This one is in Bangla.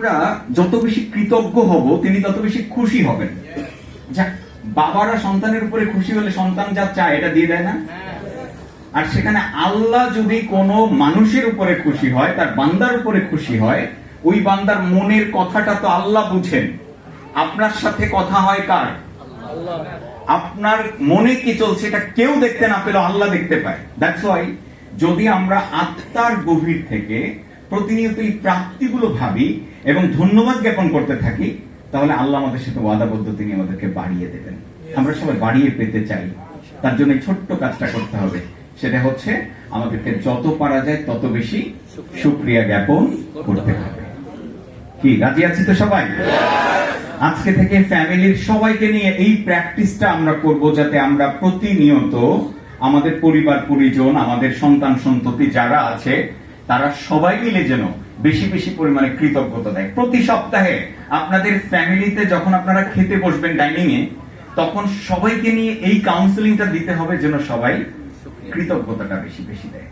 আমরা যত বেশি কৃতজ্ঞ হব তিনি তত বেশি খুশি হবেন। যাক, বাবারা সন্তানের উপরে খুশি হলে সন্তান যা চায় এটা দিয়ে দেয় না? আর সেখানে আল্লাহ যদি কোনো মানুষের উপরে খুশি হয়, তার বান্দার উপরে খুশি হয়, ওই বান্দার মনের কথাটা তো আল্লাহ বুঝেন। আপনার সাথে কথা হয় কার? আপনার মনে কি চলছে এটা কেউ দেখতে না পেলেও আল্লাহ দেখতে পায়। দ্যাটস ওয়াই যদি আমরা আত্মার গভীর থেকে প্রতিনিয়ত এই প্রাপ্তিগুলো ভাবি এবং ধন্যবাদ জ্ঞাপন করতে থাকি, তাহলে আল্লাহ আমাদের সাথে ওয়াদাবদ্ধ, তিনি আমাদেরকে বাড়িয়ে দেবেন। আমরা সবাই বাড়িয়ে পেতে চাই, তার জন্য ছোট্ট কাজটা করতে হবে। সেটা হচ্ছে আমাদেরকে যত পারা যায় তত বেশি শুকরিয়া জ্ঞাপন করতে হবে। কি রাজি আছি তো সবাই? আজকে থেকে ফ্যামিলির সবাইকে নিয়ে এই প্র্যাকটিসটা আমরা করব, যাতে আমরা প্রতিনিয়ত আমাদের পরিবার পরিজন, আমাদের সন্তান সন্ততি যারা আছে, তারা সবাই মিলে যেন বেশি বেশি পরিমাণে কৃতজ্ঞতা দেয়। প্রতি সপ্তাহে আপনাদের ফ্যামিলিতে যখন আপনারা খেতে বসবেন ডাইনিং এ, তখন সবাইকে নিয়ে এই কাউন্সেলিংটা দিতে হবে যেন সবাই কৃতজ্ঞতাটা বেশি বেশি দেয়।